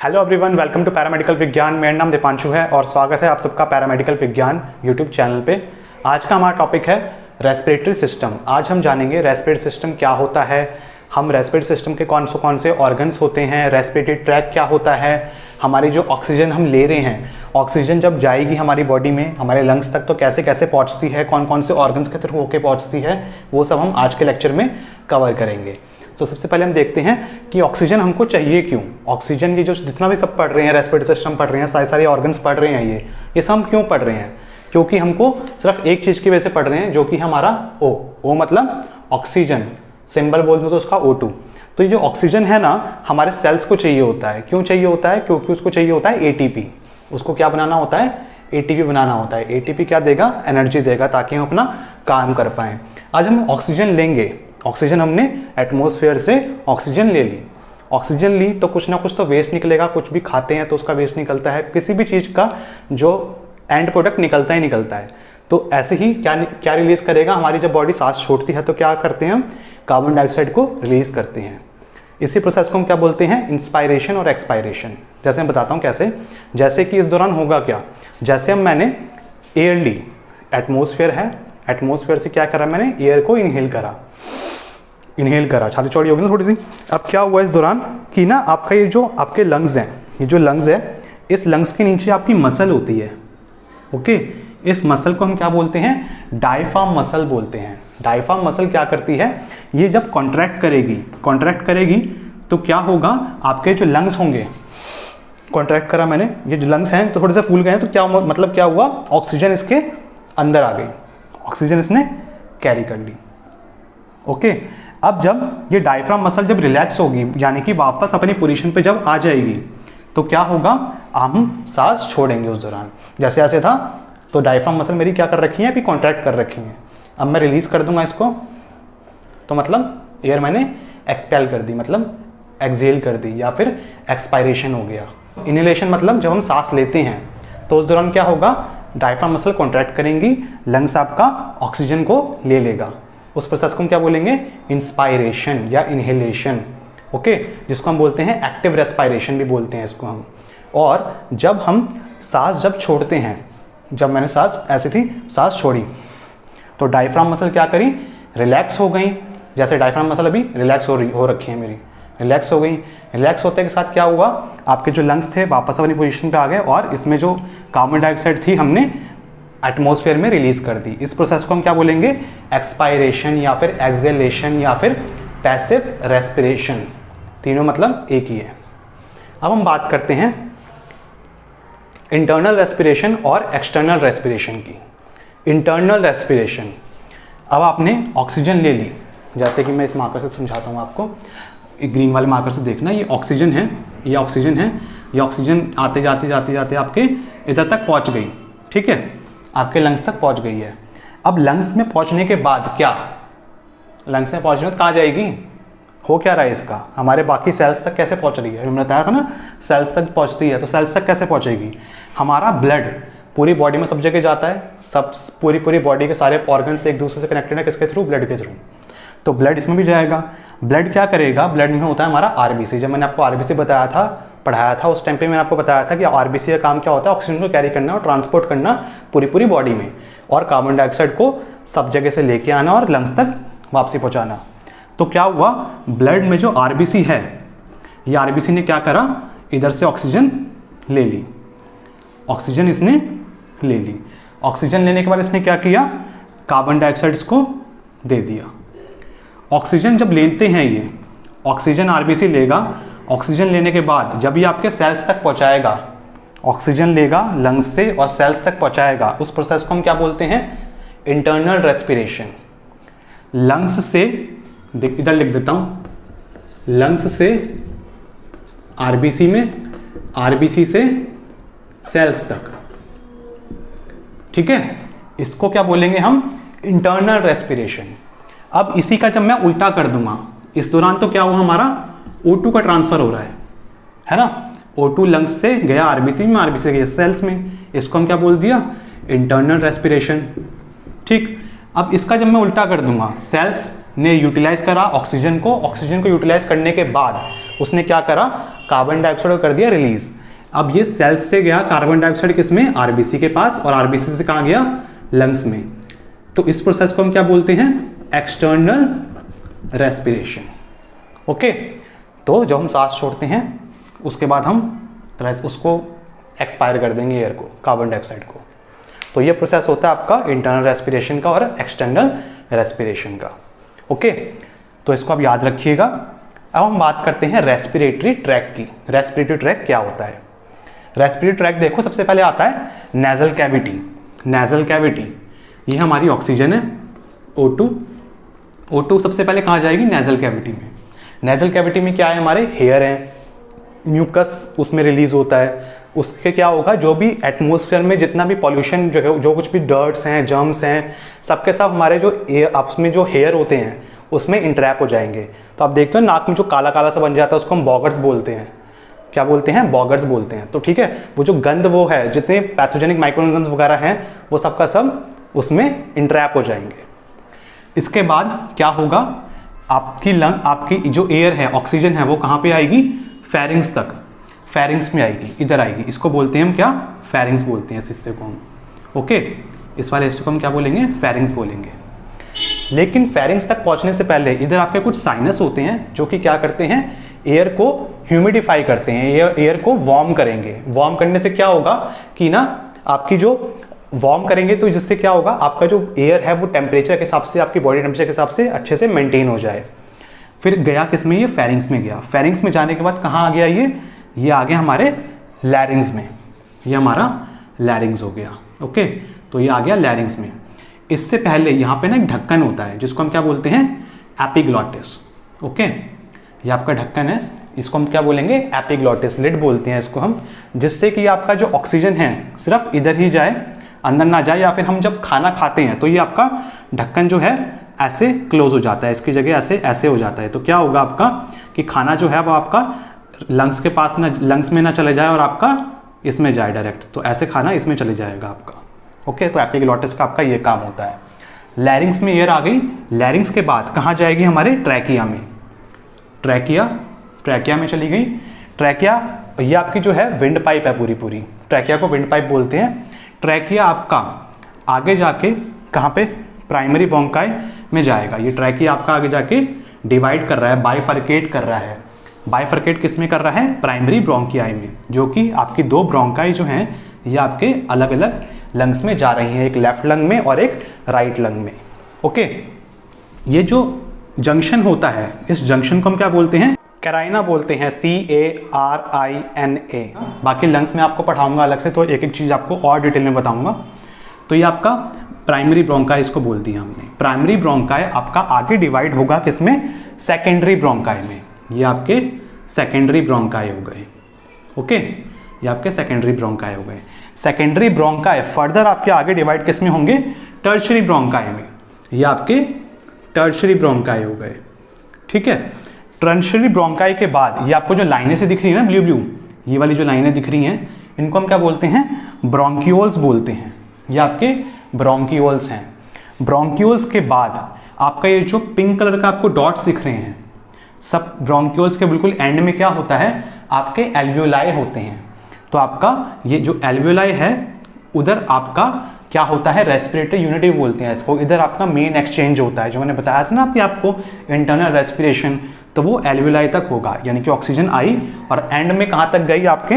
Hello everyone, welcome to paramedical विज्ञान। मेरा नाम दीपांशु है और स्वागत है आप सबका पैरामेडिकल विज्ञान यूट्यूब चैनल पे। आज का हमारा टॉपिक है रेस्पिरेटरी सिस्टम। आज हम जानेंगे रेस्पिरेटरी सिस्टम क्या होता है, हम रेस्पिरेटरी सिस्टम के कौन से ऑर्गन्स होते हैं, रेस्पिरेटरी ट्रैक क्या होता है, हमारी जो ऑक्सीजन हम ले रहे हैं, ऑक्सीजन जब जाएगी हमारी बॉडी में हमारे लंग्स तक तो कैसे कैसे पहुँचती है, कौन से ऑर्गन्स के थ्रू होकर पहुँचती है, वो सब हम आज के लेक्चर में कवर करेंगे। तो सबसे पहले हम देखते हैं कि ऑक्सीजन हमको चाहिए क्यों। ऑक्सीजन की जो जितना भी सब पढ़ रहे हैं, रेस्पिरेटरी सिस्टम पढ़ रहे हैं, सारे ऑर्गन्स पढ़ रहे हैं, ये सब हम क्यों पढ़ रहे हैं? क्योंकि हमको सिर्फ एक चीज़ की वजह से पढ़ रहे हैं, जो कि हमारा ओ मतलब ऑक्सीजन, सिंबल बोल दो तो उसका O2। तो ये जो ऑक्सीजन है ना, हमारे सेल्स को चाहिए होता है। क्यों चाहिए होता है? क्योंकि उसको चाहिए होता है ATP। उसको क्या बनाना होता है? ATP बनाना होता है। ATP क्या देगा? एनर्जी देगा, ताकि हम अपना काम कर पाएँ। आज हम ऑक्सीजन लेंगे, ऑक्सीजन हमने एटमॉस्फेयर से ऑक्सीजन ले ली, ऑक्सीजन ली तो कुछ ना कुछ तो वेस्ट निकलेगा। कुछ भी खाते हैं तो उसका वेस्ट निकलता है, किसी भी चीज़ का जो एंड प्रोडक्ट निकलता ही निकलता है। तो ऐसे ही क्या रिलीज करेगा हमारी जब बॉडी सांस छोड़ती है तो क्या करते हैं हम? कार्बन डाइऑक्साइड को रिलीज करते हैं। इसी प्रोसेस को हम क्या बोलते हैं? इंस्पायरेशन और एक्सपायरेशन। जैसे मैं बताता हूँ कैसे। जैसे कि इस दौरान होगा क्या, जैसे मैंने एयर ली, एटमॉस्फेयर है, एटमॉस्फेयर से क्या करा मैंने? एयर को इनहेल करा, छाती चौड़ी होगी ना थोड़ी सी। अब क्या हुआ इस दौरान कि ना आपका ये जो आपके लंग्स हैं, ये जो लंग्स है, इस लंग्स के नीचे आपकी मसल होती है। ओके, इस मसल को हम क्या बोलते हैं? डायफ्राम मसल बोलते हैं। डायफ्राम मसल क्या करती है? ये जब कॉन्ट्रैक्ट करेगी तो क्या होगा? आपके जो लंग्स होंगे, कॉन्ट्रैक्ट करा मैंने, ये जो लंग्स हैं तो थोड़े से फूल गए हैं, तो क्या मतलब क्या हुआ? ऑक्सीजन इसके अंदर आ गई, ऑक्सीजन इसने कैरी कर ली। ओके, अब जब ये डायफ्राम मसल जब रिलैक्स होगी, यानी कि वापस अपनी पोजीशन पे जब आ जाएगी, तो क्या होगा? हम सांस छोड़ेंगे उस दौरान। जैसे ऐसे था तो डायफ्राम मसल मेरी क्या कर रखी है? अभी कॉन्ट्रैक्ट कर रखी है। अब मैं रिलीज कर दूंगा इसको, तो मतलब एयर मैंने एक्सपेल कर दी, मतलब एक्सहेल कर दी, या फिर एक्सपायरेशन हो गया। इनहेलेशन मतलब जब हम सांस लेते हैं तो उस दौरान क्या होगा? डायफ्राम मसल कॉन्ट्रैक्ट करेंगी, लंग्स आपका ऑक्सीजन को ले लेगा। उस प्रोसेस को हम क्या बोलेंगे? इंस्पायरेशन या इनहेलेशन। ओके, जिसको हम बोलते हैं एक्टिव रेस्पायरेशन भी बोलते हैं इसको हम। और जब हम सांस जब छोड़ते हैं, जब मैंने सांस ऐसी थी, सांस छोड़ी तो डायफ्राम मसल क्या करी? रिलैक्स हो गई। जैसे डायफ्राम मसल अभी रिलैक्स हो रखी है मेरी, रिलैक्स हो गई। रिलैक्स होते के साथ क्या हुआ? आपके जो लंग्स थे वापस अपनी पोजीशन पे आ गए, और इसमें जो कार्बन डाइऑक्साइड थी हमने एटमॉस्फेयर में रिलीज कर दी। इस प्रोसेस को हम क्या बोलेंगे? एक्सपायरेशन या फिर एक्सहेलेशन या फिर पैसिव रेस्पिरेशन। तीनों मतलब एक ही है। अब हम बात करते हैं इंटरनल रेस्पिरेशन और एक्सटर्नल रेस्पिरेशन की। इंटरनल रेस्पिरेशन, अब आपने ऑक्सीजन ले ली, जैसे कि मैं इस मार्कर से समझाता हूँ आपको, ग्रीन वाले मार्कर से देखना, ये ऑक्सीजन है, ये ऑक्सीजन है, ये ऑक्सीजन आते जाते आपके इधर तक पहुँच गई। ठीक है, आपके लंग्स तक पहुँच गई है। अब लंग्स में पहुँचने के बाद क्या? लंग्स में पहुँचने में कहाँ जाएगी? हो क्या रहा है इसका? हमारे बाकी सेल्स तक कैसे पहुँच रही है? हमने बताया था ना, सेल्स तक पहुँचती है, तो सेल्स तक कैसे पहुँचेगी? हमारा ब्लड पूरी बॉडी में सब जगह जाता है, सब पूरी बॉडी के सारे ऑर्गन्स एक दूसरे से कनेक्टेड है, किसके थ्रू? ब्लड के थ्रू। तो ब्लड इसमें भी जाएगा। ब्लड क्या करेगा? ब्लड में होता है हमारा RBC। जब मैंने आपको RBC बताया था, पढ़ाया था, उस टाइम पे मैंने आपको बताया था कि RBC का काम क्या होता है? ऑक्सीजन को कैरी करना और ट्रांसपोर्ट करना पूरी बॉडी में, और कार्बन डाइऑक्साइड को सब जगह से लेके आना और लंग्स तक वापसी पहुंचाना। तो क्या हुआ? ब्लड में जो RBC है, ये RBC ने क्या करा? इधर से ऑक्सीजन ले ली, ऑक्सीजन इसने ले ली। ऑक्सीजन लेने के बाद इसने क्या किया? कार्बन डाइऑक्साइड इसको दे दिया। ऑक्सीजन जब लेते हैं, ये ऑक्सीजन RBC लेगा, ऑक्सीजन लेने के बाद जब ये आपके सेल्स तक पहुंचाएगा, ऑक्सीजन लेगा लंग्स से और सेल्स तक पहुंचाएगा, उस प्रोसेस को हम क्या बोलते हैं? Internal respiration. लंग्स से, इधर लिख देता हूं, लंग्स से RBC में, RBC से सेल्स तक। ठीक है, इसको क्या बोलेंगे हम? Internal respiration. अब इसी का जब मैं उल्टा कर दूंगा, इस दौरान तो क्या हुआ? हमारा O2 का ट्रांसफर हो रहा है ना? O2 लंग्स से गया RBC में, RBC से गया सेल्स में, इसको हम क्या बोल दिया? Internal respiration. ठीक, अब इसका जब मैं उल्टा कर दूंगा, सेल्स ने यूटिलाइज करा ऑक्सीजन को यूटिलाइज करने के बाद उसने क्या करा, कार्बन डाइऑक्साइड को कर दिया रिलीज। अब ये सेल्स से गया कार्बन डाइऑक्साइड किसमें, आरबीसी के पास, और आरबीसी से कहाँ गया, लंग्स में। तो इस प्रोसेस को हम क्या बोलते हैं, एक्सटर्नल रेस्पिरेशन। ओके, तो जब हम सांस छोड़ते हैं उसके बाद हम उसको एक्सपायर कर देंगे एयर को, कार्बन डाइऑक्साइड को। तो ये प्रोसेस होता है आपका इंटरनल रेस्पिरेशन का और एक्सटर्नल रेस्पिरेशन का। ओके, तो इसको आप याद रखिएगा। अब हम बात करते हैं रेस्पिरेटरी ट्रैक की। रेस्पिरेटरी ट्रैक क्या होता है? रेस्पिरेटरी ट्रैक देखो, सबसे पहले आता है नेजल कैविटी। नेजल कैविटी ये हमारी ऑक्सीजन है O2। O2 सबसे पहले कहाँ जाएगी, नेजल कैविटी में। नेजल कैविटी में क्या है, हमारे हेयर हैं, म्यूकस उसमें रिलीज होता है। उसके क्या होगा, जो भी एटमॉस्फेयर में जितना भी पॉल्यूशन, जो कुछ भी डर्ट्स हैं, जर्म्स हैं, सबके सब हमारे जो उसमें जो हेयर होते हैं उसमें इंट्रैप हो जाएंगे। तो आप देखते हो नाक में जो काला काला सा बन जाता है उसको हम बॉगर्स बोलते हैं। क्या बोलते हैं, बॉगर्स बोलते हैं। तो ठीक है, वो जो गंद वो है, जितने पैथोजेनिक माइक्रोऑर्गेनिज्म्स वगैरह हैं वो सबका सब उसमें इंट्रैप हो जाएंगे। इसके बाद क्या होगा, आपकी जो एयर है, ऑक्सीजन है, वो कहाँ पे आएगी, फेरिंग्स तक, फेरिंग्स में आएगी, इधर आएगी। इसको बोलते हैं हम क्या, फेरिंग्स बोलते हैं इस हिस्से को हम। ओके, इस वाले हिस्से को हम क्या बोलेंगे, फेरिंग्स बोलेंगे। लेकिन फेरिंग्स तक पहुंचने से पहले इधर आपके कुछ साइनस होते हैं जो कि क्या करते हैं, एयर को ह्यूमिडिफाई करते हैं, एयर को वार्म करेंगे। वार्म करने से क्या होगा कि ना, आपकी जो वार्म करेंगे तो जिससे क्या होगा, आपका जो एयर है वो टेम्परेचर के हिसाब से, आपकी बॉडी टेम्परेचर के हिसाब से अच्छे से मेंटेन हो जाए। फिर गया किस में, ये फेरिंग्स में गया। फेरिंग्स में जाने के बाद कहाँ आ गया, ये आ गया हमारे लैरिंग्स में। ये हमारा लैरिंग्स हो गया। ओके, तो ये आ गया लैरिंग्स में। इससे पहले यहाँ पे ना एक ढक्कन होता है जिसको हम क्या बोलते हैं, एपिग्लॉटिस। ओके, ये आपका ढक्कन है, इसको हम क्या बोलेंगे, एपिग्लॉटिस, लिड बोलते हैं इसको हम, जिससे कि आपका जो ऑक्सीजन है सिर्फ इधर ही जाए, अंदर ना जाए। या फिर हम जब खाना खाते हैं तो ये आपका ढक्कन जो है ऐसे क्लोज हो जाता है, इसकी जगह ऐसे हो जाता है। तो क्या होगा आपका कि खाना जो है वो आपका लंग्स के पास ना, लंग्स में ना चले जाए और आपका इसमें जाए डायरेक्ट। तो ऐसे खाना इसमें चले जाएगा आपका। ओके, तो एपिग्लॉटिस का आपका ये काम होता है। लैरिंग्स में एयर आ गई। लैरिंग्स के बाद कहाँ जाएगी, हमारे ट्रैकिया में। ट्रैकिया में चली गई। ट्रैकिया ये आपकी जो है विंड पाइप है, पूरी ट्रैकिया को विंड पाइप बोलते हैं। ट्रैकिया आपका आगे जाके कहाँ पे, प्राइमरी ब्रोंकाई में जाएगा। ये ट्रैकिया आपका आगे जाके डिवाइड कर रहा है, बाइफरकेट कर रहा है। बाइफरकेट किस में कर रहा है, प्राइमरी ब्रोंकियाई में, जो कि आपकी दो ब्रोंकाई जो हैं ये आपके अलग अलग लंग्स में जा रही हैं, एक लेफ्ट लंग में और एक राइट लंग में। ओके, ये जो जंक्शन होता है, इस जंक्शन को हम क्या बोलते हैं, कैराइना बोलते हैं, CARINA। बाकी लंग्स में आपको पढ़ाऊंगा अलग से, तो एक एक चीज़ आपको और डिटेल में बताऊंगा। तो ये आपका प्राइमरी ब्रोंकाई इसको बोल दिया हमने। प्राइमरी ब्रोंकाई आपका आगे डिवाइड होगा किसमें, सेकेंडरी ब्रोंकाई में। ये आपके सेकेंडरी ब्रोंकाई हो गए। ओके, ये आपके सेकेंडरी ब्रोंकाई हो गए। सेकेंडरी ब्रोंकाई फर्दर आपके आगे डिवाइड किस में होंगे, टर्शियरी ब्रोंकाई में। ये आपके टर्शियरी ब्रोंकाई हो गए। ठीक है, टर्शियरी ब्रोंकाई के बाद ये आपको जो लाइनें से दिख रही है ना, ब्लू, ये वाली जो लाइनें दिख रही हैं, इनको हम क्या बोलते हैं, ब्रोंकियोल्स बोलते हैं। ये आपके ब्रोंकियोल्स हैं। ब्रोंकियोल्स के बाद आपका ये जो पिंक कलर का आपको डॉट्स दिख रहे हैं, सब ब्रोंकियोल्स के बिल्कुल एंड में क्या होता है, आपके एल्वियोलाई होते हैं। तो आपका ये जो एल्वियोलाई है, उधर आपका क्या होता है, रेस्पिरेटरी यूनिटी बोलते हैं इसको। इधर आपका मेन एक्सचेंज होता है, जो मैंने बताया था ना कि आपको इंटरनल रेस्पिरेशन, तो वो एल्वियोलाई तक होगा। यानी कि ऑक्सीजन आई और एंड में कहाँ तक गई, आपके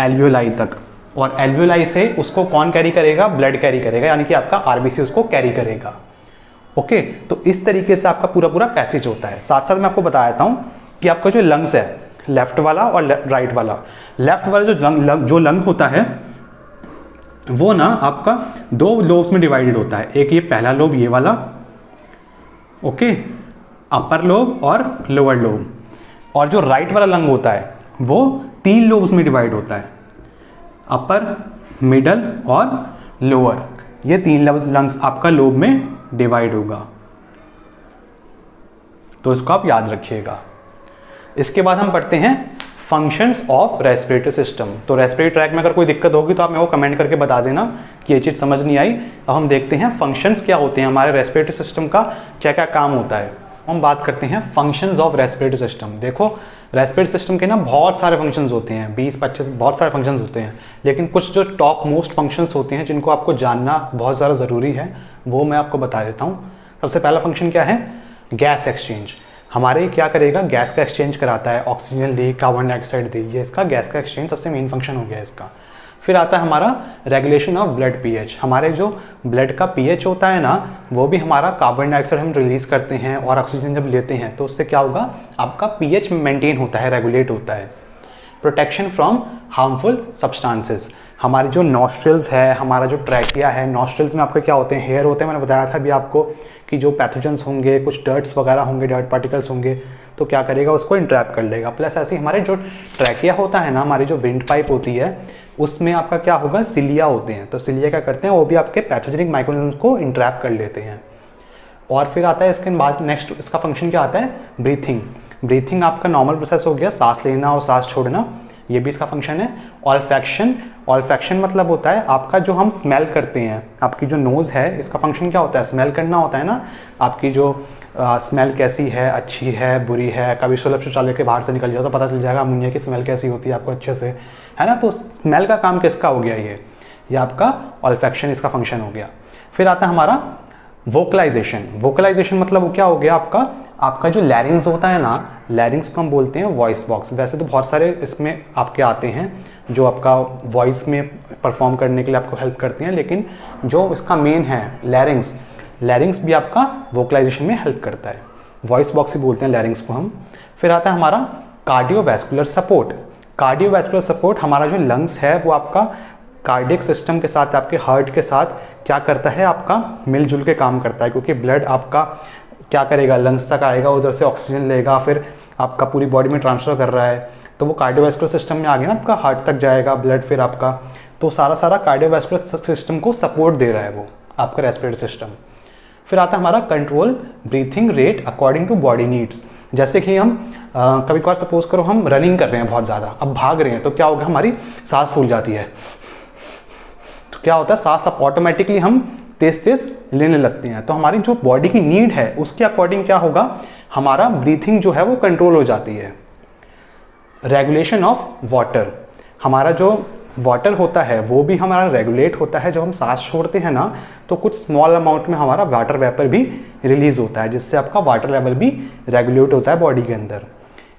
एल्वियोलाई तक। और एल्वियोलाई से उसको कौन कैरी करेगा, ब्लड कैरी करेगा, यानी कि आपका आरबीसी उसको कैरी करेगा। ओके, तो इस तरीके से आपका पूरा पैसेज होता है। साथ साथ मैं आपको बता देता हूँ कि आपका जो लंग्स है, लेफ्ट वाला और राइट वाला, लेफ्ट वाला जो लंग होता है वो ना आपका दो लोब्स में डिवाइडेड होता है। एक ये पहला लोब, ये वाला, ओके, अपर लोब और लोअर लोब। और जो राइट वाला लंग होता है वो 3 लोब्स में डिवाइड होता है, अपर, मिडल और लोअर। ये 3 लंग्स आपका लोब में डिवाइड होगा, तो इसको आप याद रखिएगा। इसके बाद हम पढ़ते हैं फंक्शंस ऑफ रेस्पिरेटरी सिस्टम। तो रेस्पिरेटरी ट्रैक में अगर कोई दिक्कत होगी तो आप मेरे को कमेंट करके बता देना कि ये चीज़ समझ नहीं आई। अब हम देखते हैं फंक्शंस क्या होते हैं, हमारे रेस्पिरेटरी सिस्टम का क्या क्या काम होता है। हम बात करते हैं फंक्शंस ऑफ रेस्पिरेटरी सिस्टम। देखो, रेस्पिरेटरी सिस्टम के ना बहुत सारे फंक्शंस होते हैं, 20-25 बहुत सारे फंक्शंस होते हैं, लेकिन कुछ जो टॉप मोस्ट फंक्शंस होते हैं जिनको आपको जानना बहुत ज़्यादा ज़रूरी है वो मैं आपको बता देता हूँ। सबसे पहला फंक्शन क्या है? Gas exchange. हमारे क्या करेगा? गैस का एक्सचेंज कराता है, ऑक्सीजन ली, कार्बन डाइऑक्साइड दी, ये इसका गैस का एक्सचेंज सबसे मेन फंक्शन हो गया इसका। फिर आता है हमारा रेगुलेशन ऑफ ब्लड पीएच। हमारे जो ब्लड का पीएच होता है ना, वो भी हमारा कार्बन डाइऑक्साइड हम रिलीज करते हैं और ऑक्सीजन जब लेते हैं तो उससे क्या होगा? आपका पीएच मेंटेन होता है, रेगुलेट होता है। Protection from harmful substances. हमारी जो नॉस्ट्रल्स है, हमारा जो ट्रैकिया है, नॉस्ट्रल्स में आपके क्या होते हैं? हेयर होते हैं। मैंने बताया था अभी आपको कि जो पैथोजेंस होंगे, कुछ डर्ट्स वगैरह होंगे, डर्ट पार्टिकल्स होंगे, तो क्या करेगा? उसको इंट्रैप कर लेगा। प्लस ऐसे हमारे जो ट्रैकिया होता है ना, हमारी जो विंड पाइप होती है, उसमें आपका क्या होगा? सिलिया होते हैं। तो सिलिया क्या करते हैं? वो भी आपके पैथोजेनिक माइक्रोऑर्गेनिज्म को इंट्रैप कर लेते हैं। और फिर आता है इसके बाद नेक्स्ट इसका फंक्शन क्या आता है? ब्रीथिंग। ब्रीथिंग आपका नॉर्मल प्रोसेस हो गया, सांस लेना और सांस छोड़ना, ये भी इसका फंक्शन है। ऑल्फैक्शन। ऑल्फैक्शन मतलब होता है आपका जो हम स्मेल करते हैं, आपकी जो नोज़ है, इसका फंक्शन क्या होता है? स्मेल करना होता है ना, आपकी जो स्मेल कैसी है, अच्छी है, बुरी है। कभी सुलभ शौचालय के बाहर से निकल जाओ तो पता चल जाएगा अमोनिया की स्मेल कैसी होती है आपको अच्छे से, है ना। तो स्मेल का काम किसका हो गया? ये आपका ऑल्फैक्शन इसका फंक्शन हो गया। फिर आता है हमारा वोकलाइजेशन। वोकलाइजेशन मतलब क्या हो गया? आपका जो लैरिंग्स होता है ना, लैरिंग्स को हम बोलते हैं वॉइस बॉक्स। वैसे तो बहुत सारे इसमें आपके आते हैं जो आपका वॉइस में परफॉर्म करने के लिए आपको हेल्प करते हैं, लेकिन जो इसका मेन है लैरिंग्स, लैरिंग्स भी आपका वोकलाइजेशन में हेल्प करता है। वॉइस बॉक्स ही बोलते हैं लैरिंग्स को हम। फिर आता है हमारा कार्डियोवैस्कुलर सपोर्ट। कार्डियोवैस्कुलर सपोर्ट, हमारा जो लंग्स है वो आपका कार्डियक सिस्टम के साथ, आपके हार्ट के साथ क्या करता है? आपका मिलजुल के काम करता है, क्योंकि ब्लड आपका क्या करेगा? लंग्स तक आएगा, उधर से ऑक्सीजन लेगा, फिर आपका पूरी बॉडी में ट्रांसफर कर रहा है, तो वो कार्डियोवैस्कुलर सिस्टम में आ गया ना, आपका हार्ट तक जाएगा ब्लड फिर आपका, तो सारा कार्डियोवैस्कुलर सिस्टम को सपोर्ट दे रहा है वो आपका रेस्पिरेटरी सिस्टम। फिर आता है हमारा control breathing rate according to body needs. जैसे कि हम कभी कभार सपोज करो हम रनिंग कर रहे हैं बहुत ज़्यादा, अब भाग रहे हैं, तो क्या होगा? हमारी सांस फूल जाती है, तो क्या होता है? सांस अब ऑटोमेटिकली हम तेज तेज लेने लगते हैं। तो हमारी जो बॉडी की नीड है उसके अकॉर्डिंग क्या होगा? हमारा ब्रीथिंग जो है वो कंट्रोल हो जाती है। Regulation of water. हमारा जो वाटर होता है वो भी हमारा रेगुलेट होता है। जब हम सांस छोड़ते हैं ना, तो कुछ स्मॉल अमाउंट में हमारा वाटर वेपर भी रिलीज होता है, जिससे आपका वाटर लेवल भी रेगुलेट होता है बॉडी के अंदर।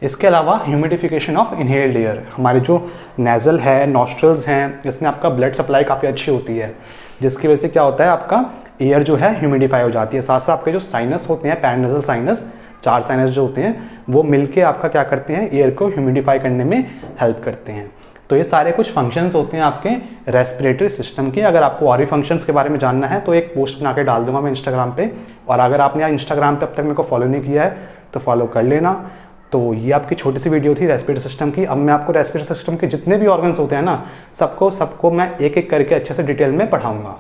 इसके अलावा ह्यूमिडिफिकेशन ऑफ इनहेल्ड एयर। हमारे जो नेजल है, नॉस्ट्रल्स हैं, इसमें आपका ब्लड सप्लाई काफ़ी अच्छी होती है, जिसकी वजह से क्या होता है? आपका एयर जो है ह्यूमिडिफाई हो जाती है। साथ साथ आपके जो साइनस होते हैं, पैरानेजल साइनस, 4 साइनस जो होते हैं, वो मिलके आपका क्या करते हैं? एयर को ह्यूमिडिफाई करने में हेल्प करते हैं। तो ये सारे कुछ फंक्शंस होते हैं आपके रेस्पिरेटरी सिस्टम के। अगर आपको और भी फंक्शंस के बारे में जानना है तो एक पोस्ट बना के डाल दूंगा मैं इंस्टाग्राम पे, और अगर आपने इंस्टाग्राम पे अब तक मेरे को फॉलो नहीं किया है तो फॉलो कर लेना। तो ये आपकी छोटी सी वीडियो थी रेस्पिरेटरी सिस्टम की। अब मैं आपको रेस्पिरेटरी सिस्टम के जितने भी ऑर्गन्स होते हैं ना, सबको मैं एक एक करके अच्छे से डिटेल में पढ़ाऊंगा।